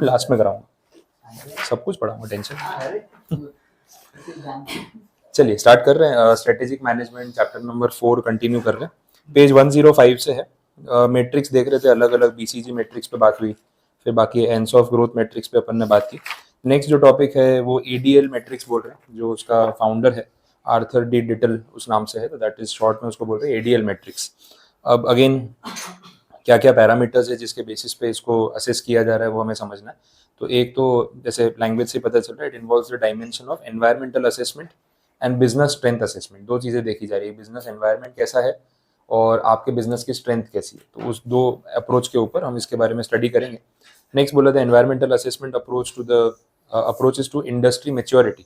Last में कराऊंगा, सब कुछ पढ़ाऊंगा, टेंशन। चलिए स्टार्ट कर रहे हैं। Strategic management chapter number 4 continue कर रहे हैं। पेज 105 से है। मैट्रिक्स देख रहे थे, अलग अलग बीसीजी मैट्रिक्स पे बात हुई, फिर बाकी एंड्स ऑफ ग्रोथ मैट्रिक्स पे अपन ने बात की। नेक्स्ट जो टॉपिक है वो एडीएल मैट्रिक्स बोल रहे हैं, जो उसका फाउंडर है आर्थर डी डिटल उस नाम से है, तो दैट इज शॉर्ट में उसको बोल रहे हैं एडीएल मैट्रिक्स। अब अगेन क्या क्या पैरामीटर्स है जिसके बेसिस पे इसको असेस किया जा रहा है वो हमें समझना है। तो एक तो जैसे लैंग्वेज से पता चल रहा है, it involves the dimension of environmental assessment and business strength assessment. दो चीज़ें देखी जा रही है, बिजनेस एनवायरनमेंट कैसा है और आपके बिजनेस की स्ट्रेंथ कैसी है। तो उस दो अप्रोच के ऊपर हम इसके बारे में स्टडी करेंगे। नेक्स्ट बोला था environmental assessment approach to the approach is to industry maturity,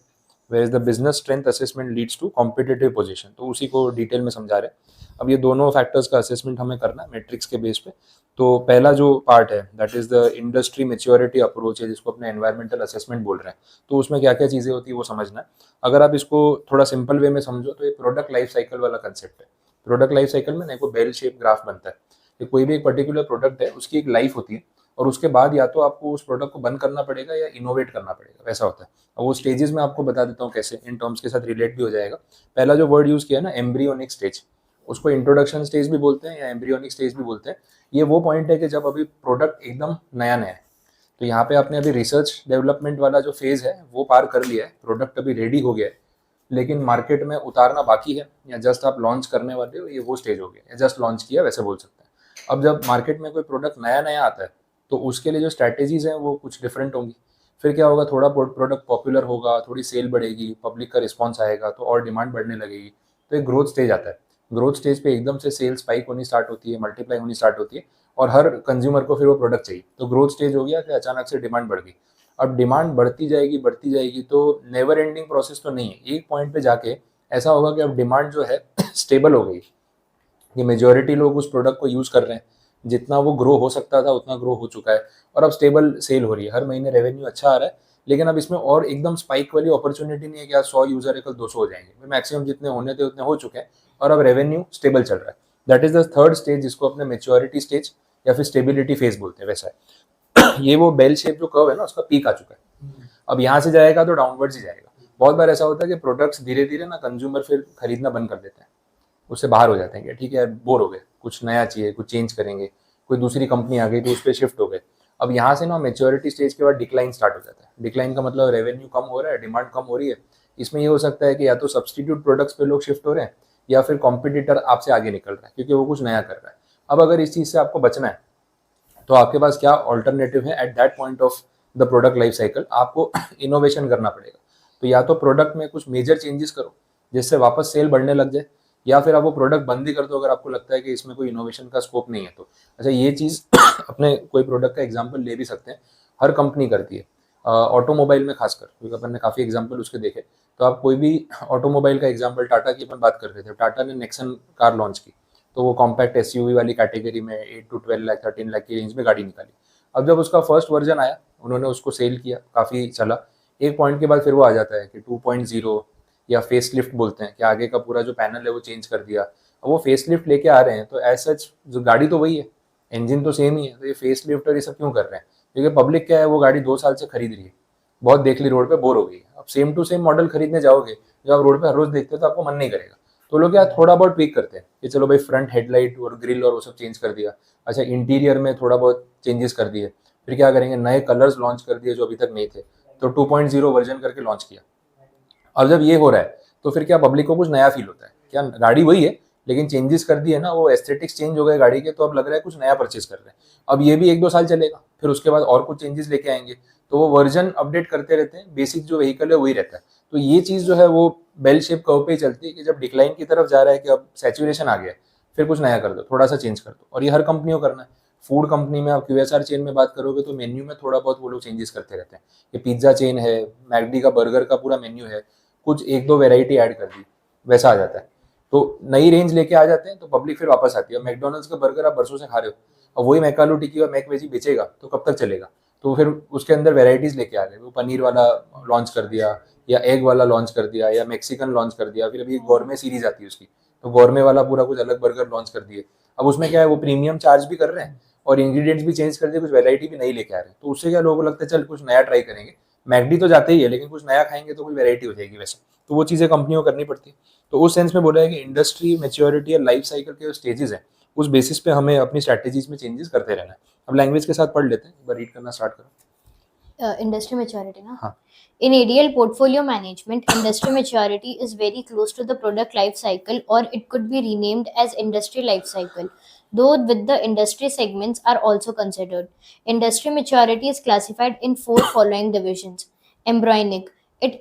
where is the business strength assessment leads to competitive position. तो उसी को डिटेल में समझा रहे हैं। अब ये दोनों फैक्टर्स का असेसमेंट हमें करना है मैट्रिक्स के बेस पे। तो पहला जो पार्ट है that is the industry maturity approach है, जिसको अपने एनवायरमेंटल असेसमेंट बोल रहे हैं। तो उसमें क्या क्या चीज़ें होती है वो समझना है। अगर आप इसको थोड़ा सिंपल वे में समझो तो ये प्रोडक्ट लाइफ साइकिल वाला कंसेप्ट है। प्रोडक्ट लाइफ साइकिल में ना को बेल शेप ग्राफ बनता है कि कोई भी एक पर्टिकुलर प्रोडक्ट है उसकी एक लाइफ होती है, और उसके बाद या तो आपको उस प्रोडक्ट को बंद करना पड़ेगा या इनोवेट करना पड़ेगा, वैसा होता है। और वो स्टेजेस में आपको बता देता हूँ कैसे, इन टर्म्स के साथ रिलेट भी हो जाएगा। पहला जो वर्ड यूज़ किया है ना एम्ब्रियोनिक स्टेज, उसको इंट्रोडक्शन स्टेज भी बोलते हैं या एम्ब्रियोनिक स्टेज भी बोलते हैं। ये वो पॉइंट है कि जब अभी प्रोडक्ट एकदम नया नया है। तो यहाँ पे आपने अभी रिसर्च डेवलपमेंट वाला जो फेज है वो पार कर लिया है, प्रोडक्ट अभी रेडी हो गया है, लेकिन मार्केट में उतारना बाकी है, या जस्ट आप लॉन्च करने वाले हो, ये वो स्टेज हो गया, या जस्ट लॉन्च किया वैसे बोल सकते हैं। अब जब मार्केट में कोई प्रोडक्ट नया नया आता है तो उसके लिए जो स्ट्रैटेजीज हैं वो कुछ डिफरेंट होंगी। फिर क्या होगा, थोड़ा प्रोडक्ट पॉपुलर होगा, थोड़ी सेल बढ़ेगी, पब्लिक का रिस्पॉन्स आएगा तो और डिमांड बढ़ने लगेगी। तो एक ग्रोथ स्टेज आता है। ग्रोथ स्टेज पे एकदम से सेल्स स्पाइक होनी स्टार्ट होती है, मल्टीप्लाई होनी स्टार्ट होती है, और हर कंज्यूमर को फिर वो प्रोडक्ट चाहिए। तो ग्रोथ स्टेज हो गया कि अचानक से डिमांड बढ़ गई। अब डिमांड बढ़ती जाएगी तो नेवर एंडिंग प्रोसेस तो नहीं है। एक पॉइंट पे जाके ऐसा होगा कि अब डिमांड जो है स्टेबल हो गई, कि मेजोरिटी लोग उस प्रोडक्ट को यूज़ कर रहे हैं, जितना वो ग्रो हो सकता था उतना ग्रो हो चुका है, और अब स्टेबल सेल हो रही है, हर महीने रेवेन्यू अच्छा आ रहा है। लेकिन अब इसमें और एकदम स्पाइक वाली अपॉर्चुनिटी नहीं है कि आज 100 यूजर है कल 200 हो जाएंगे। मैक्सिमम जितने होने थे उतने हो चुके हैं, और अब रेवेन्यू स्टेबल चल रहा है। That is the third stage, जिसको अपने मेच्योरिटी स्टेज या फिर स्टेबिलिटी फेज बोलते हैं, वैसा है। ये वो बेल शेप जो कर्व है ना, उसका पीक आ चुका है। अब यहाँ से जाएगा तो डाउनवर्ड्स ही जाएगा। बहुत बार ऐसा होता है कि प्रोडक्ट्स धीरे धीरे ना कंज्यूमर फिर खरीदना बंद कर देते हैं, उससे बाहर हो जाते हैं कि ठीक है बोर हो गए, कुछ नया चाहिए, कुछ चेंज करेंगे, कोई दूसरी कंपनी आ गई तो उस पर शिफ्ट हो गए। अब यहाँ से ना मेच्योरिटी स्टेज के बाद डिक्लाइन स्टार्ट हो जाता है। डिक्लाइन का मतलब रेवेन्यू कम हो रहा है, डिमांड कम हो रही है। इसमें ये हो सकता है कि या तो सब्सटीट्यूट प्रोडक्ट्स पे लोग शिफ्ट हो रहे हैं, या फिर कॉम्पिटिटर आपसे आगे निकल रहा है क्योंकि वो कुछ नया कर रहा है। अब अगर इस चीज़ से आपको बचना है तो आपके पास क्या ऑल्टरनेटिव है at that point of the product life cycle, आपको इनोवेशन करना पड़ेगा। तो या तो प्रोडक्ट में कुछ मेजर चेंजेस करो जिससे वापस सेल बढ़ने लग जाए, या फिर आप वो प्रोडक्ट बंद ही कर दो अगर आपको लगता है कि इसमें कोई इनोवेशन का स्कोप नहीं है तो। अच्छा, ये चीज़ अपने कोई प्रोडक्ट का एग्जाम्पल ले भी सकते हैं, हर कंपनी करती है, ऑटोमोबाइल में खासकर, क्योंकि अपन ने काफ़ी एग्जाम्पल उसके देखे। तो आप कोई भी ऑटोमोबाइल का एग्जाम्पल, टाटा की अपन बात कर रहे थे, टाटा ने नेक्सन कार लॉन्च की, तो वो कॉम्पैक्ट एसयूवी वाली कैटेगरी में 8 to 12 लाख 13 लाख की रेंज में गाड़ी निकाली। अब जब उसका फर्स्ट वर्जन आया, उन्होंने उसको सेल किया, काफ़ी चला। एक पॉइंट के बाद फिर वो आ जाता है कि 2.0 या फेस लिफ्ट बोलते हैं, कि आगे का पूरा जो पैनल है वो चेंज कर दिया। अब वो फेस लिफ्ट लेके आ रहे हैं तो एज सच जो गाड़ी तो वही है, इंजन तो सेम ही है, तो ये फेस लिफ्ट और ये सब क्यों कर रहे हैं? क्योंकि पब्लिक क्या है, वो गाड़ी 2 साल से खरीद रही है, बहुत देख ली रोड पे, बोर हो गई है। अब सेम टू सेम मॉडल खरीदने जाओगे, जब आप रोड पे हर रोज देखते हो तो आपको मन नहीं करेगा। तो लोग क्या थोड़ा बहुत ट्वीक करते हैं कि चलो भाई फ्रंट हेडलाइट और ग्रिल और वो सब चेंज कर दिया, अच्छा इंटीरियर में थोड़ा बहुत चेंजेस कर दिए, फिर क्या करेंगे नए कलर्स लॉन्च कर दिए जो अभी तक नहीं थे, तो 2.0 वर्जन करके लॉन्च किया। अब जब ये हो रहा है तो फिर क्या पब्लिक को कुछ नया फील होता है, क्या गाड़ी वही है लेकिन चेंजेस कर दिए ना, वो एस्थेटिक्स चेंज हो गए गाड़ी के, तो अब लग रहा है कुछ नया परचेज कर रहे हैं। अब ये भी 1-2 साल चलेगा, फिर उसके बाद और कुछ चेंजेस लेके आएंगे, तो वो वर्जन अपडेट करते रहते हैं, बेसिक जो व्हीकल है वही रहता है। तो ये चीज़ जो है वो बेल शेप कर्व पे ही चलती है कि जब डिक्लाइन की तरफ जा रहा है कि अब सैचुरेशन आ गया है, फिर कुछ नया कर दो, थोड़ा सा चेंज कर दो। और ये हर कंपनी को करना है। फूड कंपनी में आप क्यूएसआर चेन में बात करोगे तो मेन्यू में थोड़ा बहुत वो लोग चेंजेस करते रहते हैं। ये पिज्जा चेन है, मैकडी का बर्गर का पूरा मेन्यू है, कुछ 1-2 वेराइटी ऐड कर दी, वैसा आ जाता है। तो नई रेंज लेके आ जाते हैं तो पब्लिक फिर वापस आती है। मैकडोनल्ड्स का बर्गर आप बरसों से खा रहे हो, और वही मैकालू टिक्की और मैक वेजी बेचेगा तो कब तक चलेगा? तो फिर उसके अंदर वेराइटीज लेके आ गए, वो पनीर वाला लॉन्च कर दिया, या एग वाला लॉन्च कर दिया, या मैक्सिकन लॉन्च कर दिया, फिर अभी गौरमे सीरीज आती है उसकी, तो गौरमे वाला पूरा कुछ अलग बर्गर लॉन्च कर दिए। अब उसमें क्या है, वो प्रीमियम चार्ज भी कर रहे हैं, और इंग्रेडिएंट्स भी चेंज कर दिए, कुछ वैरायटी भी नहीं लेके आ रहे हैं, तो उससे क्या लोगों को लगता है चल कुछ नया ट्राई करेंगे। मैकडी तो जाते ही है, लेकिन कुछ नया खाएंगे तो कुछ वैरायटी हो जाएगी वैसे, तो वो चीज़ें कंपनियों को करनी पड़ती है। तो उस सेंस में बोला है कि इंडस्ट्री मैच्योरिटी और लाइफ साइकिल के जो स्टेजेस हैं, उस बेसिस पे हमें अपनी स्ट्रैटेजीज में चेंजेस करते रहना है। अब लैंग्वेज के साथ पढ़ लेते हैं, एक बार रीड करना स्टार्ट करो। Industry maturity, na? हाँ। In ideal portfolio management, industry maturity is very close to the product life cycle, or it could be renamed as industry life cycle, though with the industry segments are also considered. Industry maturity is classified in four following divisions. Embryonic. It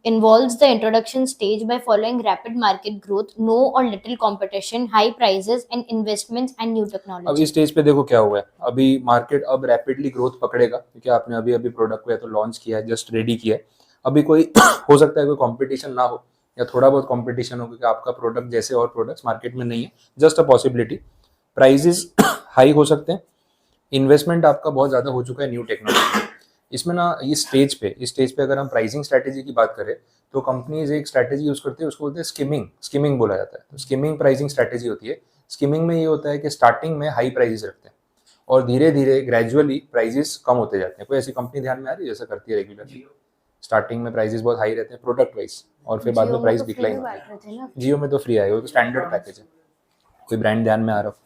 involves the introduction stage by following rapid market growth, no or little competition, high prices, and investments and new अब technology. इस stage पे देखो क्या हुआ है, अभी market अब rapidly growth पकड़ेगा, क्योंकि आपने अभी अभी प्रोडक्ट को या तो लॉन्च किया है, जस्ट रेडी किया है। अभी कोई हो सकता है कोई कंपटीशन ना हो, या थोड़ा बहुत कंपटीशन हो, क्योंकि आपका प्रोडक्ट जैसे और प्रोडक्ट्स मार्केट में नहीं है, just a possibility. Prices high हो सकते हैं, इन्वेस्टमेंट आपका बहुत ज़्यादा हो चुका है न्यू टेक्नोलॉजी। इसमें ना इस स्टेज पे अगर हम प्राइसिंग स्ट्रैटेजी की बात करें, तो कंपनीज एक स्ट्रैटेजी यूज करती है, उसको बोलते हैं स्किमिंग बोला जाता है। तो स्किमिंग प्राइसिंग स्ट्रैटेजी होती है। स्किमिंग में ये होता है कि स्टार्टिंग में हाई प्राइजेस रखते हैं और धीरे धीरे ग्रेजुअली प्राइजेस कम होते जाते हैं। कोई ऐसी कंपनी ध्यान में आ रही है जैसा करती है रेगुलरली? स्टार्टिंग में प्राइजेस बहुत हाई रहते हैं प्रोडक्ट वाइज, और फिर बाद में प्राइस डिक्लाइन होती है। जियो में तो फ्री आएगा, वो तो स्टैंडर्ड पैकेज है। कोई ब्रांड ध्यान में आ रहा हो?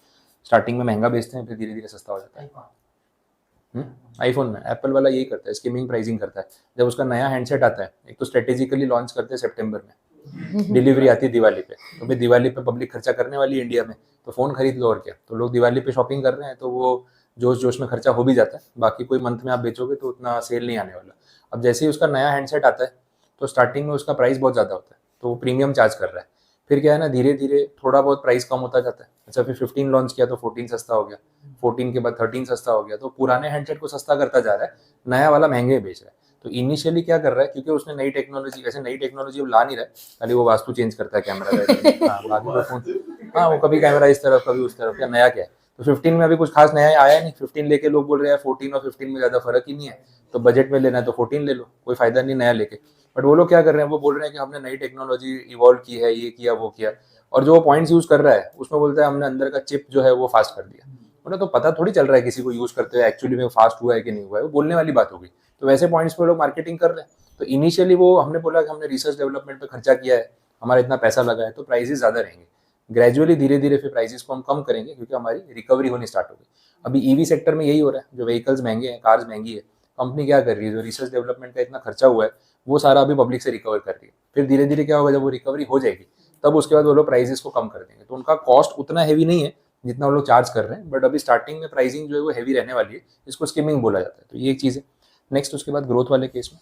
स्टार्टिंग में महंगा बेचते हैं, फिर धीरे धीरे सस्ता हो जाता है। आईफोन में एप्पल वाला यही करता है, स्किमिंग प्राइसिंग करता है। जब उसका नया हैंडसेट आता है, एक तो स्ट्रेटेजिकली लॉन्च करते हैं सितंबर में, डिलीवरी आती है दिवाली पे, तो भाई दिवाली पे पब्लिक खर्चा करने वाली है इंडिया में, तो फ़ोन खरीद लो और क्या। तो लोग दिवाली पे शॉपिंग कर रहे हैं, तो वो जोश जोश में खर्चा हो भी जाता है। बाकी कोई मंथ में आप बेचोगे तो उतना सेल नहीं आने वाला। अब जैसे ही उसका नया हैंडसेट आता है, तो स्टार्टिंग में उसका प्राइस बहुत ज़्यादा होता है, तो वो प्रीमियम चार्ज कर रहा है। फिर क्या है ना, धीरे धीरे थोड़ा बहुत प्राइस कम होता जाता है। अच्छा, फिर 15 लॉन्च किया तो 14 सस्ता हो गया, 14 के बाद 13 सस्ता हो गया, तो पुराने हैंडसेट को सस्ता करता जा रहा है, नया वाला महंगे बेच रहा है। तो इनिशियली क्या कर रहा है, क्योंकि उसने नई टेक्नोलॉजी, वैसे नई टेक्नोलॉजी वो ला नहीं रहा है, खाली वो वास्तु चेंज करता है कैमरा का। हाँ, बाकी तो फोन, हाँ, वो कभी कैमरा इस तरफ कभी उस तरफ, क्या नया क्या है। तो 15 में अभी कुछ खास नया आया नहीं। 15 लेके लोग बोल रहे हैं 14 और 15 में ज़्यादा फर्क ही नहीं है, तो बजट में लेना है तो 14 ले लो, कोई फायदा नहीं नया लेके। बट वो लोग क्या कर रहे हैं, वो बोल रहे हैं कि हमने नई टेक्नोलॉजी इवॉल्व की है, ये किया वो किया, और जो वो पॉइंट्स यूज कर रहा है उसमें बोलता है हमने अंदर का चिप जो है वो फास्ट कर दिया। उन्हें तो पता थोड़ी चल रहा है किसी को यूज करते हुए एक्चुअली में फास्ट हुआ है कि नहीं हुआ है, वो बोलने वाली बात होगी। तो वैसे पॉइंट्स पे लोग मार्केटिंग कर रहे हैं। तो इनिशियली वो हमने बोला कि हमने रिसर्च डेवलपमेंट पे खर्चा किया है, हमारा इतना पैसा लगा है, तो प्राइसेस ज़्यादा रहेंगे। ग्रेजुअली धीरे धीरे फिर प्राइसेस को हम कम करेंगे, क्योंकि हमारी रिकवरी होनी स्टार्ट होगी। अभी ईवी सेक्टर में यही हो रहा है, जो व्हीकल्स महंगे हैं, कार्स महंगी है, कंपनी क्या कर रही है, जो रिसर्च डेवलपमेंट का इतना खर्चा हुआ है वो सारा अभी पब्लिक से रिकवर कर रही है। फिर धीरे धीरे क्या होगा, जब वो रिकवरी हो जाएगी तब उसके बाद वो लोग प्राइसेस को कम कर देंगे। तो उनका कॉस्ट उतना हैवी नहीं है जितना वो लोग चार्ज कर रहे हैं, बट अभी स्टार्टिंग में प्राइसिंग जो है वो हैवी रहने वाली है, इसको स्किमिंग बोला जाता है। तो ये एक चीज़ है। नेक्स्ट उसके बाद ग्रोथ वाले केस में,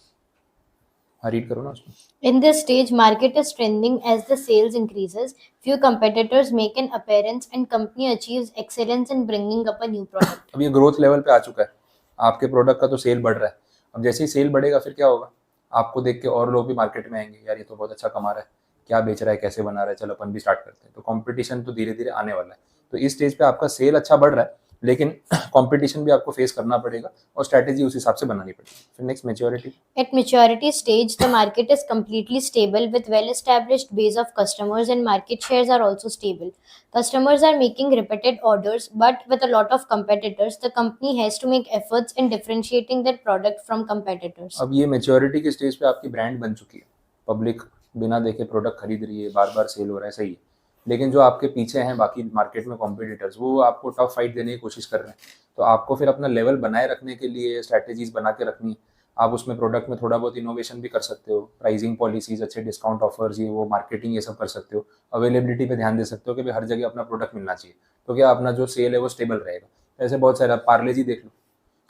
हाँ रीड करो ना उसमें। In this stage, market is trending as the sales increases. Few competitors make an appearance, and company achieves excellence in bringing up a new product. अब ये ग्रोथ लेवल पे आ चुका है, आपके प्रोडक्ट का तो सेल बढ़ रहा है। अब जैसे ही सेल बढ़ेगा फिर क्या होगा, आपको देख के और लोग भी मार्केट में आएंगे, यार ये तो बहुत अच्छा कमा रहा है, क्या बेच रहा है, कैसे बना रहा है, चलो अपन भी स्टार्ट करते हैं। तो कंपटीशन तो धीरे धीरे आने वाला है। तो इस स्टेज पे आपका सेल अच्छा बढ़ रहा है, लेकिन कंपटीशन भी आपको फेस करना पड़ेगा और स्ट्रैटेजी उस हिसाब से बनानी पड़ेगी। फिर next maturity. At maturity stage, the market is completely stable with well-established base of customers, and market shares are also stable. Customers are making repeated orders, but with a lot of competitors, the company has to make efforts in differentiating their product from competitors. अब ये maturity के stage पे आपकी brand बन चुकी है, public बिना देखे प्रोडक्ट खरीद रही है, बार बार सेल हो रहा है, सही है। लेकिन जो आपके पीछे हैं बाकी मार्केट में कॉम्पिटिटर्स, वो आपको टफ फाइट देने की कोशिश कर रहे हैं। तो आपको फिर अपना लेवल बनाए रखने के लिए स्ट्रैटेजीज बना के रखनी है। आप उसमें प्रोडक्ट में थोड़ा बहुत इनोवेशन भी कर सकते हो, प्राइसिंग पॉलिसीज, अच्छे डिस्काउंट ऑफर्स, ये वो मार्केटिंग, ये सब कर सकते हो। अवेलेबिलिटी पे ध्यान दे सकते हो कि भाई हर जगह अपना प्रोडक्ट मिलना चाहिए, तो क्या अपना जो सेल है वो स्टेबल रहेगा। ऐसे बहुत सारे, पार्ले जी देख लो,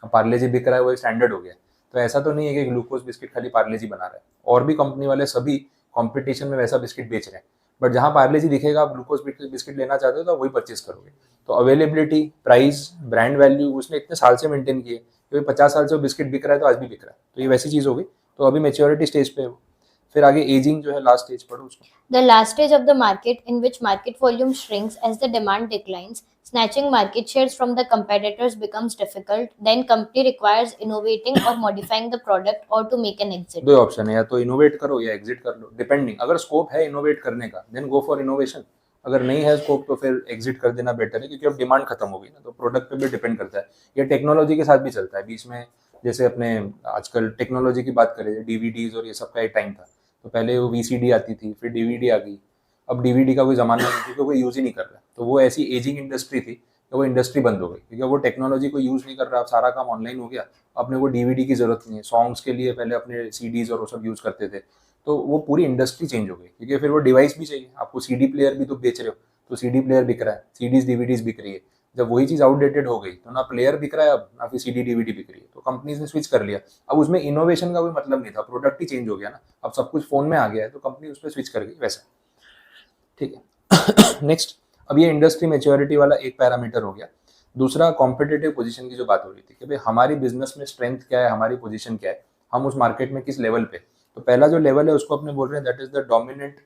अब पार्ले जी बिक रहा है, वो एक स्टैंडर्ड हो गया। तो ऐसा तो नहीं है कि ग्लूकोज बिस्किट खाली पार्ले जी बना रहा है, और भी कंपनी वाले सभी कंपटीशन में वैसा बिस्किट बेच रहे हैं। बट जहाँ पार्ले जी दिखेगा, आप ग्लूकोज बिस्किट लेना चाहते हो तो वही परचेज करोगे। तो अवेलेबिलिटी, प्राइस, ब्रांड वैल्यू उसने इतने साल से मेंटेन किए, क्योंकि 50 साल से वो बिस्किट बिक रहा है तो आज भी बिक रहा है। तो ये वैसी चीज़ हो गई। तो अभी मेच्योरिटी स्टेज पे है वो। फिर आगे एजिंग जो है, लास्ट स्टेज पढ़ो उसको। The last stage of the market, in which market volume shrinks as the demand declines, snatching market shares from the competitors becomes difficult. Then company requires innovating or modifying the product or to make an exit. दो option है, या तो innovate करो या exit कर लो, depending. अगर scope है innovate करने का, देन गो फॉर इनोवेशन। अगर नहीं है स्कोप तो फिर एग्जिट कर देना बेटर है, क्योंकि अब डिमांड खत्म हो गई ना, तो प्रोडक्ट पे भी डिपेंड करता है। ये टेक्नोलॉजी के साथ भी चलता है बीच में, जैसे अपने आजकल टेक्नोलॉजी की बात करें, डीवीडीज और ये सब का एक टाइम था, तो पहले वो वीसीडी आती थी, फिर डीवीडी आ गई, अब डीवीडी का कोई ज़माना नहीं, क्योंकि कोई यूज़ ही नहीं कर रहा। तो वो ऐसी एजिंग इंडस्ट्री थी तो वो इंडस्ट्री बंद हो गई, क्योंकि वो टेक्नोलॉजी को यूज़ नहीं कर रहा, अब सारा काम ऑनलाइन हो गया, अपने को डीवीडी की ज़रूरत नहीं है। सॉन्ग्स के लिए पहले अपने सीडीज़ और वो सब यूज़ करते थे, तो वो पूरी इंडस्ट्री चेंज हो गई, क्योंकि फिर वो डिवाइस भी चाहिए आपको, सीडी प्लेयर भी तो बेच रहे हो, तो सीडी प्लेयर बिक रहा है, सीडीज डीवीडीज बिक रही है। जब वही चीज़ आउटडेटेड हो गई तो ना प्लेयर बिक रहा है अब, ना फिर सीडी डीवीडी बिक रही है, तो कंपनीज ने स्विच कर लिया। अब उसमें इनोवेशन का कोई मतलब नहीं था, प्रोडक्ट ही चेंज हो गया ना, अब सब कुछ फोन में आ गया है, तो कंपनी उस पर स्विच कर गई वैसा। ठीक है। नेक्स्ट, अब ये इंडस्ट्री मैच्योरिटी वाला एक पैरामीटर हो गया। दूसरा, कॉम्पिटिटिव पोजीशन की जो बात हो रही थी कि भाई हमारी बिजनेस में स्ट्रेंथ क्या है, हमारी पोजीशन क्या है, हम उस मार्केट में किस लेवल पे। तो पहला जो लेवल है उसको अपने बोल रहे हैं that is the dominant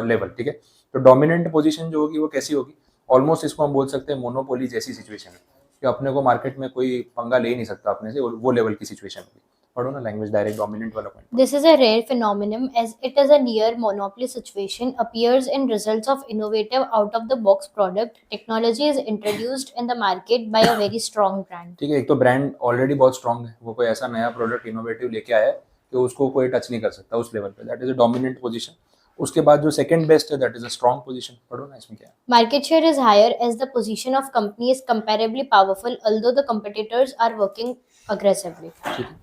level. ठीक है, तो डोमिनेंट पोजीशन जो होगी वो कैसी होगी, ऑलमोस्ट इसको हम बोल सकते हैं मोनोपोली जैसी सिचुएशन है, कि अपने को मार्केट में कोई पंगा ले ही नहीं सकता अपने से, वो लेवल की सिचुएशन होगी। पढ़ो ना लैंग्वेज डायरेक्ट डोमिनेंट वाला point. This is a rare phenomenon as it is a near monopoly situation, appears in results of innovative out of the box product. Technology is introduced in the market by a very strong brand. ठीक है, एक तो brand already बहुत strong है, वो कोई ऐसा नया प्रोडक्ट इनोवेटिव लेके आया है कि उसको कोई टच नहीं कर सकता उस लेवल पे, that is a dominant position. उसके बाद जो सेकंड बेस्ट है that is a strong position. पढ़ो ना इसमें क्या है। Market share is higher as the position of company is comparably powerful, although the competitors are working aggressively. ठीक है,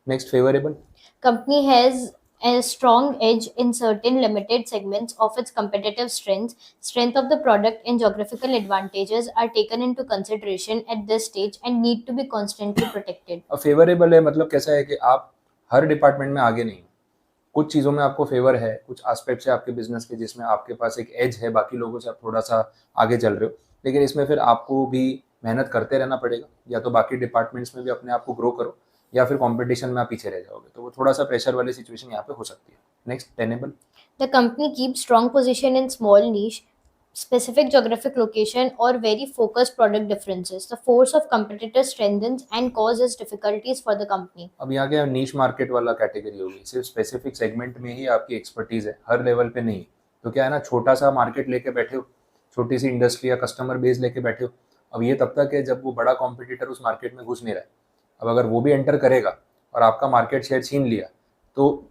next, favourable. Company has a strong edge in certain limited segments of its competitive strengths. Strength of the product and geographical advantages are taken into consideration at this stage and need to be constantly protected. अब favourable है मतलब कैसा है कि आप हर department में आगे नहीं हो, कुछ चीज़ों में आपको फेवर है, कुछ एस्पेक्ट्स है आपके बिजनेस के जिसमें आपके पास एक एज है, बाकी लोगों से आप थोड़ा सा आगे चल रहे हो, लेकिन इसमें फिर आपको भी मेहनत करते रहना पड़ेगा, या तो बाकी डिपार्टमेंट्स में भी अपने आप को ग्रो करो, या फिर कंपटीशन में आप पीछे रह जाओगे, तो वो थोड़ा सा प्रेशर वाली सिचुएशन यहाँ पे हो सकती है। Next, tenable. The company keeps strong position in small niche, specific geographic location or very focused product differences. The force of competitors strengthens and causes difficulties for the company. अब यहाँ क्या niche market वाला category होगी, सिर्फ specific segment में ही आपकी expertise है, हर level पे नहीं। तो क्या है ना, छोटा सा मार्केट लेके बैठे हो, छोटी सी इंडस्ट्री या कस्टमर बेस लेके बैठे हो, अब ये तब तक है जब वो बड़ा कॉम्पिटिटर उस मार्केट में घुस नहीं रहा है। अब अगर वो भी एंटर करेगा और आपका मार्केट शेयर छीन लिया, तो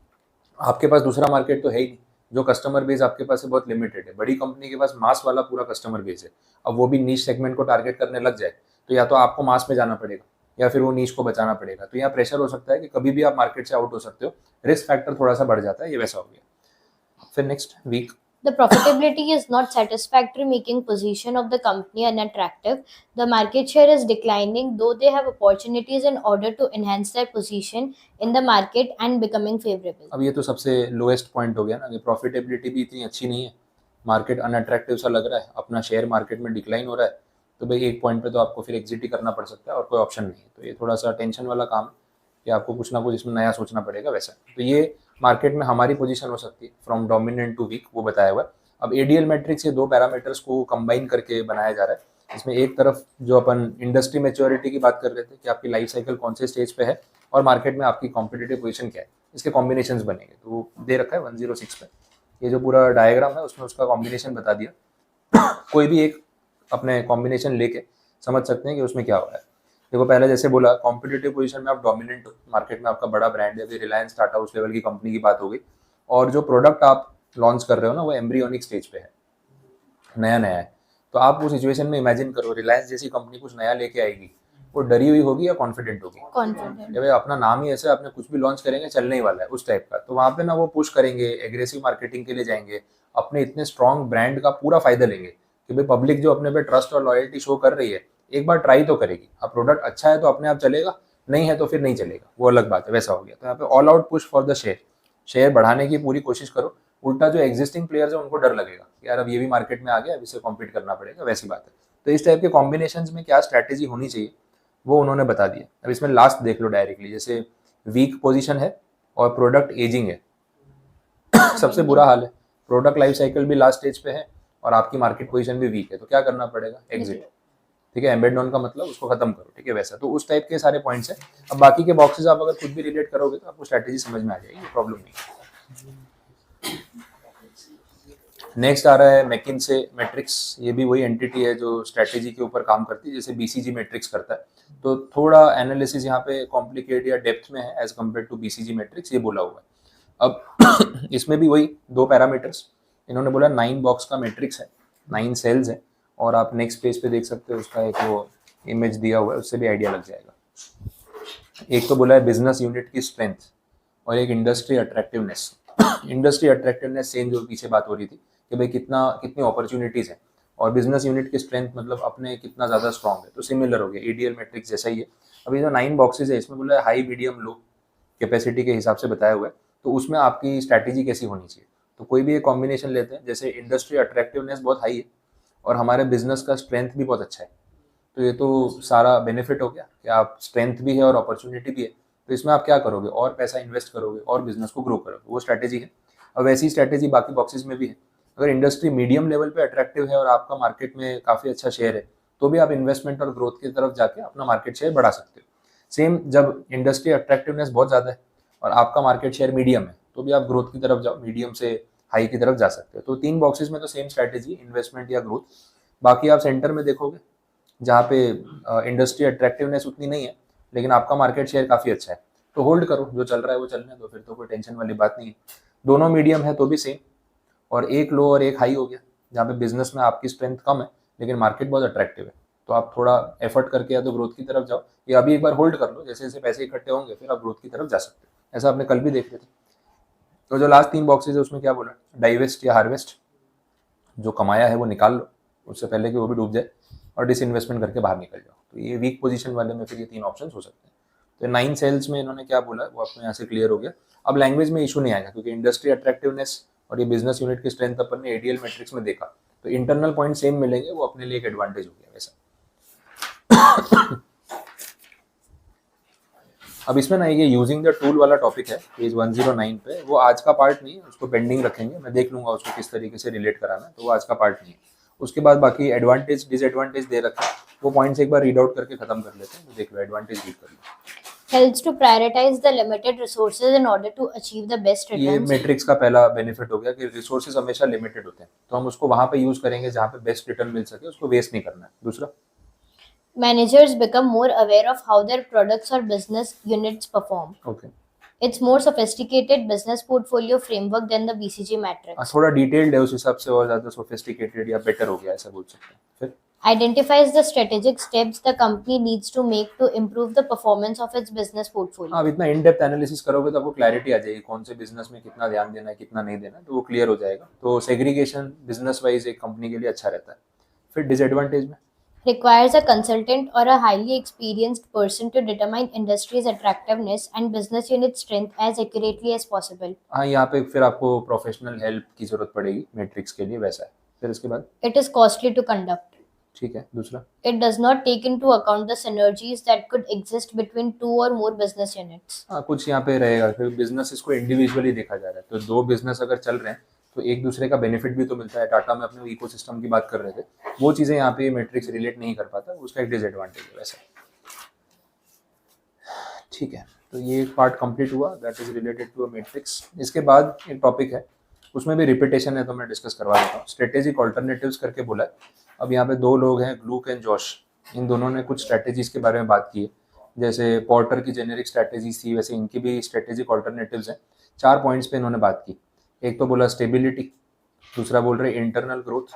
आपके पास दूसरा मार्केट तो है ही नहीं, जो कस्टमर बेस आपके पास है बहुत लिमिटेड है। बड़ी कंपनी के पास मास वाला पूरा कस्टमर बेस है, अब वो भी नीश सेगमेंट को टारगेट करने लग जाए, तो या तो आपको मास में जाना पड़ेगा या फिर वो नीश को बचाना पड़ेगा। तो यहाँ प्रेशर हो सकता है कि कभी भी आप मार्केट से आउट हो सकते हो, रिस्क फैक्टर थोड़ा सा बढ़ जाता है, ये वैसा हो गया। फिर next, week. The profitability is not satisfactory, making position of the company unattractive. The market share is declining, though they have opportunities in order to enhance their position in the market and becoming favorable. अब ये तो सबसे lowest point हो गया ना, कि profitability भी इतनी अच्छी नहीं है, मार्केट अनअट्रैक्टिव सा लग रहा है, अपना शेयर मार्केट में डिक्लाइन हो रहा है, तो भाई एक पॉइंट पे तो आपको फिर एग्जिट ही करना पड़ सकता है और कोई ऑप्शन नहीं है। तो ये थोड़ा सा टेंशन वाला काम है कि आपको कुछ ना कुछ इसमें नया सोचना पड़ेगा वैसा। तो ये मार्केट में हमारी पोजीशन हो सकती है फ्रॉम डोमिनेंट टू वीक, वो बताया हुआ है। अब एडीएल मैट्रिक्स ये दो पैरामीटर्स को कंबाइन करके बनाया जा रहा है। इसमें एक तरफ जो अपन इंडस्ट्री मैच्योरिटी की बात कर रहे थे कि आपकी लाइफ साइकिल कौन से स्टेज पे है और मार्केट में आपकी कॉम्पिटिटिव पोजीशन क्या है, इसके कॉम्बिनेशंस बनेंगे। तो वो दे रखा है 106 पे, ये जो पूरा डायग्राम है उसमें उसका कॉम्बिनेशन बता दिया। कोई भी एक अपने कॉम्बिनेशन लेके समझ सकते हैं कि उसमें क्या हो रहा है। देखो, पहले जैसे बोला, कॉम्पिटिटिव पोजीशन में आप डोमिनेंट हो, मार्केट में आपका बड़ा ब्रांड है, फिर रिलायंस टाटा उस लेवल की कंपनी की बात हो गई, और जो प्रोडक्ट आप लॉन्च कर रहे हो ना वो एम्ब्रियोनिक स्टेज पे है, नया नया है। तो आप उस सिचुएशन में इमेजिन करो, रिलायंस जैसी कंपनी कुछ नया लेके आएगी, वो डरी हुई होगी या कॉन्फिडेंट होगी? Confident. जब अपना नाम ही ऐसे, आपने कुछ भी लॉन्च करेंगे चलने ही वाला है उस टाइप का, तो वहाँ पे ना वो पुश करेंगे, एग्रेसिव मार्केटिंग के लिए जाएंगे, अपने इतने स्ट्रॉन्ग ब्रांड का पूरा फायदा लेंगे कि भाई पब्लिक जो अपने पे ट्रस्ट और लॉयल्टी शो कर रही है, एक बार ट्राई तो करेगी। अब प्रोडक्ट अच्छा है तो अपने आप चलेगा, नहीं है तो फिर नहीं चलेगा, वो अलग बात है, वैसा हो गया। तो यहाँ पे all out push for the share बढ़ाने की पूरी कोशिश करो। उल्टा जो एग्जिस्टिंग प्लेयर्स है उनको डर लगेगा यार अब ये भी मार्केट में आ गया, अब इससे कॉम्पीट करना पड़ेगा, वैसी बात है। तो इस टाइप के कॉम्बिनेशंस में क्या स्ट्रैटेजी होनी चाहिए वो उन्होंने बता दिया। अब इसमें लास्ट देख लो डायरेक्टली, जैसे वीक पोजीशन है और प्रोडक्ट एजिंग है, सबसे बुरा हाल है, प्रोडक्ट लाइफ साइकिल भी लास्ट स्टेज पे है और आपकी मार्केट पोजीशन भी वीक है, तो क्या करना पड़ेगा? एग्जिट। ठीक है, एम्बेड ऑन का मतलब उसको खत्म करो। ठीक है, वैसा तो उस टाइप के सारे पॉइंट्स हैं। अब बाकी के बॉक्सेस आप अगर खुद भी रिलेट करोगे तो आपको स्ट्रैटेजी समझ में आ जाएगी, प्रॉब्लम नहीं है। नेक्स्ट आ रहा है मैकिन्से मैट्रिक्स। ये भी वही एंटिटी है जो स्ट्रेटेजी के ऊपर काम करती है, जैसे बीसीजी मैट्रिक्स करता है। तो थोड़ा एनालिसिस यहाँ पे कॉम्प्लिकेट या डेप्थ में है as compare to BCG matrix, ये बोला हुआ है। अब इसमें भी वही 2 पैरामीटर्स इन्होंने बोला, 9 बॉक्स का मैट्रिक्स है, 9 सेल्स है, और आप नेक्स्ट पेज पे देख सकते हो उसका एक वो इमेज दिया हुआ है, उससे भी आइडिया लग जाएगा। एक तो बोला है बिजनेस यूनिट की स्ट्रेंथ और एक industry attractiveness. Industry attractiveness same जो पीछे बात हो रही थी कि भाई कितनी अपॉर्चुनिटीज है, और बिजनेस यूनिट की स्ट्रेंथ मतलब अपने कितना ज़्यादा स्ट्रॉन्ग है, तो सिमिलर हो गया, एडीएल मैट्रिक्स जैसा ही है। अभी जो 9 बॉक्सेज है इसमें बोला है हाई मीडियम लो कैपेसिटी के हिसाब से बताया हुआ है, तो उसमें आपकी स्ट्रैटेजी कैसी होनी चाहिए। तो कोई भी एक कॉम्बिनेशन लेते हैं, जैसे इंडस्ट्री अट्रैक्टिवनेस बहुत हाई है और हमारे बिजनेस का स्ट्रेंथ भी बहुत अच्छा है, तो ये तो सारा बेनिफिट हो गया कि आप स्ट्रेंथ भी है और अपॉर्चुनिटी भी है। तो इसमें आप क्या करोगे, और पैसा इन्वेस्ट करोगे और बिजनेस को ग्रो करोगे, वो स्ट्रैटेजी है। और वैसी स्ट्रैटेजी बाकी बॉक्सेस में भी है। अगर इंडस्ट्री मीडियम लेवल पे अट्रैक्टिव है और आपका मार्केट में काफ़ी अच्छा शेयर है, तो भी आप इन्वेस्टमेंट और ग्रोथ की तरफ जाके अपना मार्केट शेयर बढ़ा सकते हो। सेम जब इंडस्ट्री अट्रैक्टिवनेस बहुत ज़्यादा है और आपका मार्केट शेयर मीडियम है, तो भी आप ग्रोथ की तरफ जाओ, मीडियम से हाई की तरफ जा सकते हो। तो 3 बॉक्सेस में तो सेम स्ट्रैटेजी, इन्वेस्टमेंट या ग्रोथ। बाकी आप सेंटर में देखोगे जहाँ पे इंडस्ट्री अट्रैक्टिवनेस उतनी नहीं है लेकिन आपका मार्केट शेयर काफ़ी अच्छा है, तो होल्ड करो, जो चल रहा है वो चलने दो, फिर तो कोई टेंशन वाली बात नहीं है। दोनों मीडियम है तो भी सेम, और एक लो और एक हाई हो गया जहाँ पे बिजनेस में आपकी स्ट्रेंथ कम है लेकिन मार्केट बहुत अट्रैक्टिव है, तो आप थोड़ा एफर्ट करके या तो ग्रोथ की तरफ जाओ, या अभी एक बार होल्ड कर लो, जैसे जैसे पैसे इकट्ठे होंगे फिर आप ग्रोथ की तरफ जा सकते हो। ऐसा आपने कल भी देख रहे थे। तो जो लास्ट 3 बॉक्सेज है उसमें क्या बोला, डाइवेस्ट या हार्वेस्ट, जो कमाया है वो निकाल लो उससे पहले कि वो भी डूब जाए, और डिसइन्वेस्टमेंट करके बाहर निकल जाओ। तो ये वीक पोजीशन वाले में फिर ये 3 ऑप्शंस हो सकते हैं। तो 9 सेल्स में इन्होंने क्या बोला वो आपको यहाँ से क्लियर हो गया। अब लैंग्वेज में इशू नहीं आएगा क्योंकि इंडस्ट्री अट्रैक्टिवनेस और ये बिजनेस यूनिट की स्ट्रेंथ अपन ने एडीएल मैट्रिक्स में देखा, तो इंटरनल पॉइंट सेम मिलेंगे, वो अपने लिए एक एडवांटेज हो गया वैसा। अब इसमें ना ये यूजिंग द टूल वाला टॉपिक है पेज 109 पे, वो आज का पार्ट नहीं है, उसको पेंडिंग रखेंगे, मैं देख लूंगा उसको किस तरीके से रिलेट कराना है, तो वो आज का पार्ट नहीं है। उसके बाद बाकी एडवांटेज डिसएडवांटेज दे रखा है, वो पॉइंट्स एक बार रीड आउट करके खत्म कर लेते हैं। तो देख लो, एडवांटेज रीड कर लो। Helps to prioritize the limited resources in order to achieve the best ये returns. मैट्रिक्स का पहला बेनिफिट हो गया कि रिसोर्सेज हमेशा लिमिटेड होते हैं, तो हम उसको वहां पे यूज करेंगे जहाँ पे बेस्ट रिटर्न मिल सके, उसको वेस्ट नहीं करना है। दूसरा, Managers become more aware of how their products or business units perform. Okay, It's more sophisticated business portfolio framework than the BCG matrix. थोड़ा डिटेल्ड है उस हिसाब से, और ज्यादा सोफिस्टिकेटेड या बेटर हो गया ऐसा बोल सकते हैं। फिर Identifies the strategic steps the company needs to make to improve the performance of its business portfolio. आप इतना इन डेप्थ एनालिसिस करोगे तो आपको क्लैरिटी आ जाएगी कौन से बिजनेस में कितना ध्यान देना है कितना नहीं देना है, तो वो क्लियर हो जाएगा। तो सेग्रीगेशन बिजनेस वाइज एक कंपनी के लिए अच्छा रहता है। फिर डिसएडवांटेज में Requires a consultant or a highly experienced person to determine industry's attractiveness and business unit strength as accurately as possible. हाँ, यहाँ पे फिर आपको प्रोफेशनल हेल्प की जरूरत पड़ेगी मैट्रिक्स के लिए, वैसा है। फिर इसके बाद It is costly to conduct. ठीक है। दूसरा, It does not take into account the synergies that could exist between two or more business units. हाँ कुछ यहाँ पे रहेगा, फिर बिजनेस इसको इंडिविजुअली देखा जा रहा है, तो 2 बिजनेस अगर चल रहे हैं तो एक दूसरे का बेनिफिट भी तो मिलता है। टाटा में अपने इकोसिस्टम की बात कर रहे थे, वो चीज़ें यहाँ पे मैट्रिक्स रिलेट नहीं कर पाता, उसका एक डिसएडवांटेज है वैसा। ठीक है, तो ये पार्ट कंप्लीट हुआ, that is related to a matrix. इसके बाद एक टॉपिक है, उसमें भी रिपीटेशन है तो मैं डिस्कस करवा देता हूँ। स्ट्रेटेजिक ऑल्टरनेटिव्स करके बोला है। अब यहाँ पे 2 लोग हैं, ग्लूक एंड जॉश, इन दोनों ने कुछ स्ट्रेटेजीज के बारे में बात की है। जैसे पोर्टर की जेनेरिक स्ट्रेटेजीज थी, वैसे इनकी भी स्ट्रेटेजिक ऑल्टरनेटिव्स हैं। 4 पॉइंट्स पे इन्होंने बात की। एक तो बोला स्टेबिलिटी, दूसरा बोल रहे इंटरनल ग्रोथ,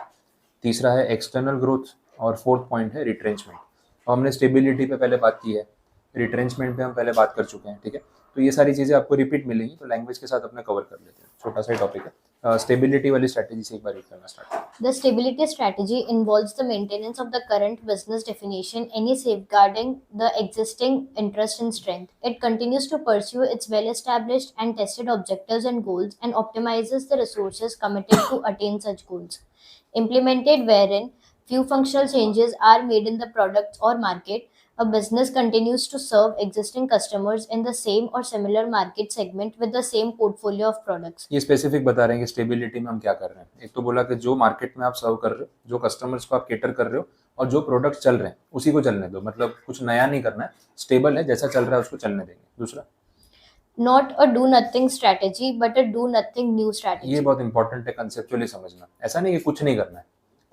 तीसरा है एक्सटर्नल ग्रोथ, और 4th पॉइंट है रिट्रेंचमेंट। और हमने स्टेबिलिटी पे पहले बात की है, रिट्रेंचमेंट पे हम पहले बात कर चुके हैं, ठीक है। तो ये सारी चीज़ें आपको रिपीट मिलेंगी, तो लैंग्वेज के साथ अपने कवर कर लेते हैं। छोटा सा टॉपिक है, स्टेबिलिटी वाली स्ट्रैटेजी से एक बार रीड करना स्टार्ट करें। The stability strategy involves the maintenance of the current business definition, any safeguarding the existing interest and strength. It continues to pursue its well-established and tested objectives and goals and optimizes the resources committed to attain such goals. Implemented wherein few functional changes are made in the product or market, a business continues to serve existing customers in the same or similar market segment with the same portfolio of products. ये specific बता रहे हैं कि stability में हम क्या कर रहे हैं। एक तो बोला कि जो मार्केट में आप सर्व कर रहे हो, जो कस्टमर्स को आप केटर कर रहे हो, और जो प्रोडक्ट चल रहे हैं उसी को चलने दो, मतलब कुछ नया नहीं करना है, स्टेबल है, जैसा चल रहा है उसको चलने देंगे। दूसरा, Not a do nothing strategy, but a do nothing new ये strategy. बहुत इंपॉर्टेंट है कंसेप्चुअली समझना। ऐसा नहीं कि कुछ नहीं करना है,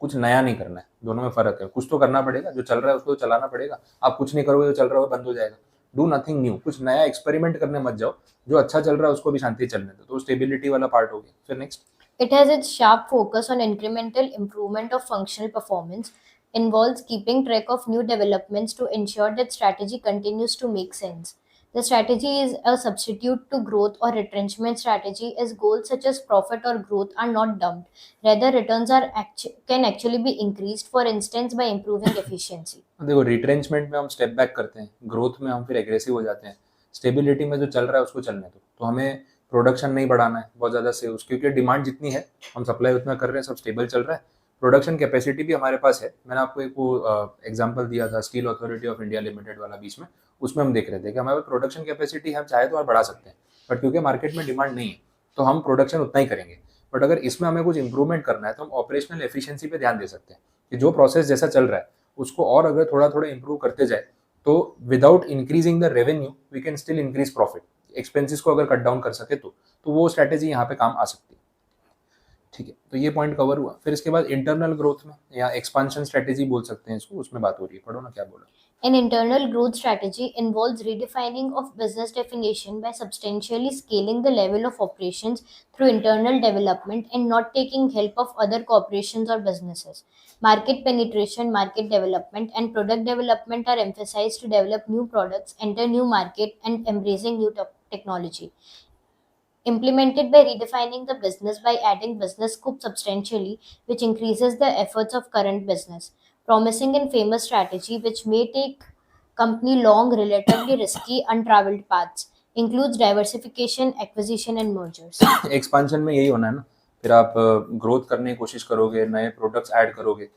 कुछ नया नहीं करना है, दोनों में फर्क है। कुछ तो करना पड़ेगा, जो चल रहा है उसको तो चलाना पड़ेगा। आप कुछ नहीं करोगे, जो चल रहा है वो बंद हो जाएगा। डू नथिंग न्यू, कुछ नया एक्सपेरिमेंट करने मत जाओ, जो अच्छा चल रहा है उसको भी शांति से चलने दो। तो स्टेबिलिटी वाला पार्ट हो गया। फिर next, It has its sharp focus on incremental improvement of functional performance, involves keeping track of new developments to ensure that strategy continues to make sense. The strategy is a substitute to growth or retrenchment strategy, as goals such as profit or growth are not dumped. Rather, returns can actually be increased, for instance, by improving efficiency. देखो retrenchment में हम step back करते हैं, growth में हम फिर aggressive हो जाते हैं, स्टेबिलिटी में जो चल रहा है उसको चलने दो। तो हमें प्रोडक्शन नहीं बढ़ाना है बहुत ज़्यादा सेल्स, क्योंकि डिमांड जितनी है हम सप्लाई उतना कर रहे हैं, सब स्टेबल चल रहा है। प्रोडक्शन कैपेसिटी भी हमारे पास है। मैंने आपको एक वो एग्जांपल दिया था steel authority of India limited वाला बीच में, उसमें हम देख रहे थे कि हमारे पास प्रोडक्शन कैपेसिटी हम चाहे तो और बढ़ा सकते हैं, बट क्योंकि मार्केट में डिमांड नहीं है तो हम प्रोडक्शन उतना ही करेंगे। बट अगर इसमें हमें कुछ इंप्रूवमेंट करना है तो हम ऑपरेशनल एफिशिएंसी पे ध्यान दे सकते हैं कि जो प्रोसेस जैसा चल रहा है उसको और अगर थोड़ा थोड़ा इंप्रूव करते जाए तो without increasing the revenue we can still increase profit. Expenses को अगर कट डाउन कर सके तो वो स्ट्रैटेजी यहाँ पे काम आ सकती है। ठीक है, तो ये पॉइंट कवर हुआ। फिर इसके बाद इंटरनल ग्रोथ में या एक्सपांशन स्ट्रैटेजी बोल सकते हैं इसको, उसमें बात हो रही है। पढ़ो ना क्या बोला। An internal growth strategy involves redefining of business definition by substantially scaling the level of operations through internal development and not taking help of other corporations or businesses. Market penetration, market development, and product development are emphasized to develop new products, enter new market, and embracing new technology. Implemented by redefining the business by adding business scope substantially, which increases the efforts of current business. Promising and famous strategy, which may take company long, relatively risky, untraveled paths, includes diversification, acquisition, and mergers. Expansion में यही होना है ना, फिर आप growth करने की कोशिश करोगे, नए प्रोडक्ट्स ऐड करोगे,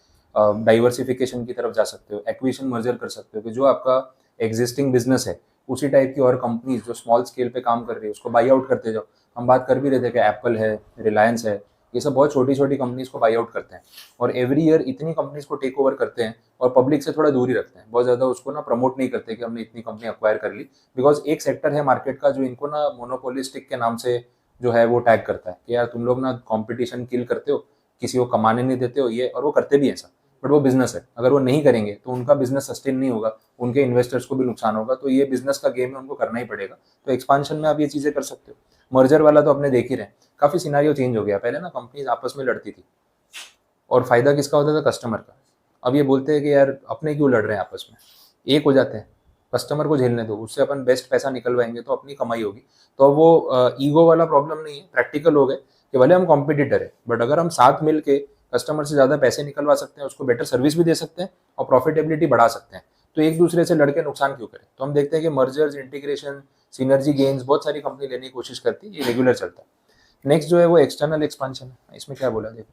डाइवर्सिफिकेशन की तरफ जा सकते हो, एक्विजिशन मर्जर कर सकते हो कि जो आपका एग्जिस्टिंग बिजनेस है उसी टाइप की और कंपनीज जो स्मॉल स्केल पे काम कर रही है उसको बाई आउट करते जाओ। हम बात कर भी रहे थे कि एप्पल है, रिलायंस है, ये सब बहुत छोटी छोटी कंपनीज को बाई आउट करते हैं और एवरी ईयर इतनी कंपनीज को टेक ओवर करते हैं और पब्लिक से थोड़ा दूर ही रखते हैं, बहुत ज़्यादा उसको ना प्रमोट नहीं करते कि हमने इतनी कंपनी अक्वायर कर ली। बिकॉज एक सेक्टर है मार्केट का जो इनको ना मोनोपोलिस्टिक के नाम से जो है वो टैग करता है कि यार तुम लोग ना कंपटीशन किल करते हो, किसी को कमाने नहीं देते हो ये, और वो करते भी ऐसा। बट वो बिजनेस है, अगर वो नहीं करेंगे तो उनका बिजनेस सस्टेन नहीं होगा, उनके इन्वेस्टर्स को भी नुकसान होगा। तो ये बिजनेस का गेम है, उनको करना ही पड़ेगा। तो एक्सपांशन में आप ये चीज़ें कर सकते हो। मर्जर वाला तो आपने देख ही रहे, काफ़ी सिनारियो चेंज हो गया। पहले ना कंपनीज आपस में लड़ती थी और फायदा किसका होता था? कस्टमर का। अब ये बोलते हैं कि यार अपने क्यों लड़ रहे हैं आपस में, एक हो जाते हैं, कस्टमर को झेलने दो, उससे अपन बेस्ट पैसा निकलवाएंगे तो अपनी कमाई होगी। तो अब वो ईगो वाला प्रॉब्लम नहीं है, प्रैक्टिकल हो गए कि भले हम कॉम्पिटिटर है बट अगर हम साथ मिल के कस्टमर से ज़्यादा पैसे निकलवा सकते हैं, उसको बेटर सर्विस भी दे सकते हैं और प्रॉफिटेबिलिटी बढ़ा सकते हैं, तो एक दूसरे से लड़के नुकसान क्यों करें। तो हम देखते हैं कि मर्जर्स, इंटीग्रेशन, सिनर्जी गेन्स बहुत सारी कंपनी लेने की कोशिश करती है, ये रेगुलर चलता है। नेक्स्ट जो है वो एक्सटर्नल एक्सपांशन है। इसमें क्या बोला देखो,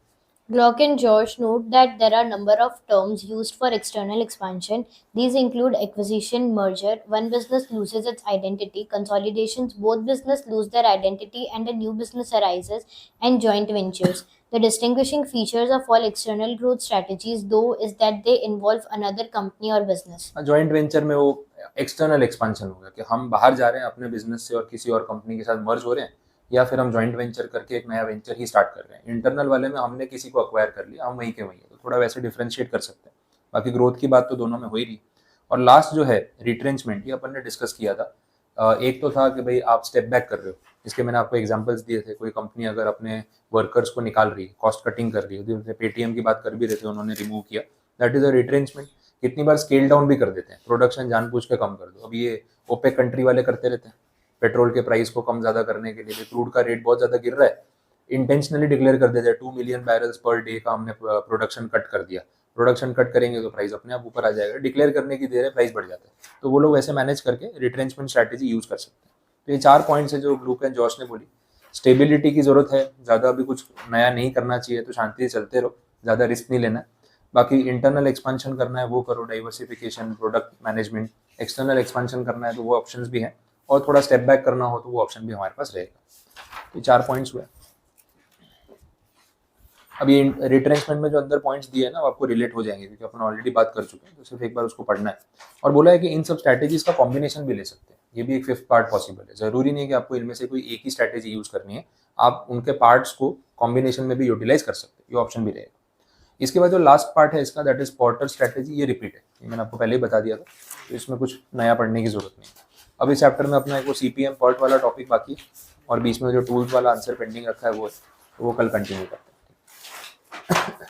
Glock and George note that there are a number of terms used for external expansion. These include acquisition, merger, one business loses its identity, consolidations, both business lose their identity and a new business arises, and joint ventures. The distinguishing features of all external growth strategies, though, is that they involve another company or business. Joint venture में वो external expansion होगा कि हम बाहर जा रहे हैं अपने बिजनेस से और किसी और कंपनी के साथ मर्ज हो रहे हैं, या फिर हम जॉइंट वेंचर करके एक नया वेंचर ही स्टार्ट कर रहे हैं। इंटरनल वाले में हमने किसी को अक्वायर कर लिया, हम वहीं के वहीं है, तो थोड़ा वैसे डिफ्रेंशिएट कर सकते हैं। बाकी ग्रोथ की बात तो दोनों में हो ही रही। और लास्ट जो है रिट्रेंचमेंट, ये अपन ने डिस्कस किया था। एक तो था कि भाई आप स्टेप बैक कर रहे हो, जिसके मैंने आपको एग्जांपल्स दिए थे। कोई कंपनी अगर अपने वर्कर्स को निकाल रही है, कॉस्ट कटिंग कर रही है, जैसे पेटीएम की बात कर भी रहे थे, उन्होंने रिमूव किया, दैट इज अ रिट्रेंचमेंट। कितनी बार स्केल डाउन भी कर देते हैं, प्रोडक्शन जानबूझ के कम कर दो। अब ये ओपेक कंट्री वाले करते रहते हैं, पेट्रोल के प्राइस को कम ज़्यादा करने के लिए। क्रूड का रेट बहुत ज़्यादा गिर रहा है, इंटेंशनली डिक्लेयर कर देते हैं 2 मिलियन बैरल्स पर डे का हमने प्रोडक्शन कट कर दिया। प्रोडक्शन कट करेंगे तो प्राइस अपने आप ऊपर आ जाएगा, डिक्लेयर करने की देर है प्राइस बढ़ जाता है। तो वो लोग वैसे मैनेज करके रिट्रेंचमेंट स्ट्रैटेजी यूज़ कर सकते हैं। तो ये 4 पॉइंट्स है जो ग्लूक एंड जॉश ने बोली। स्टेबिलिटी की ज़रूरत है, ज़्यादा अभी कुछ नया नहीं करना चाहिए, तो शांति से चलते रहो, ज़्यादा रिस्क नहीं लेना है। बाकी इंटरनल एक्सपेंशन करना है वो करो, diversification, product management. External expansion करना है तो वो ऑप्शंस भी हैं, और थोड़ा स्टेप बैक करना हो तो वो ऑप्शन भी हमारे पास रहेगा। ये 4 पॉइंट्स हुए। अब ये रिट्रेंचमेंट में जो अंदर पॉइंट्स दिए हैं ना, वो आपको रिलेट हो जाएंगे क्योंकि अपन ऑलरेडी बात कर चुके हैं, तो सिर्फ एक बार उसको पढ़ना है। और बोला है कि इन सब स्ट्रैटेजीज का कॉम्बिनेशन भी ले सकते हैं, ये भी एक फिफ्थ पार्ट पॉसिबल है। जरूरी नहीं है कि आपको इनमें से कोई एक ही स्ट्रैटेजी यूज करनी है, आप उनके पार्ट्स को कॉम्बिनेशन में भी यूटिलाइज कर सकते हैं, ये ऑप्शन भी रहेगा। इसके बाद जो लास्ट पार्ट है इसका, दैट इज पोर्टर स्ट्रैटेजी, ये रिपीट है, ये मैंने आपको पहले ही बता दिया था, तो इसमें कुछ नया पढ़ने की जरूरत नहीं है। अब इस चैप्टर में अपना एक वो CPM पर्ट वाला टॉपिक बाकी है, और बीच में जो टूल्स वाला आंसर पेंडिंग रखा है वो है, तो वो कल कंटिन्यू करते हैं।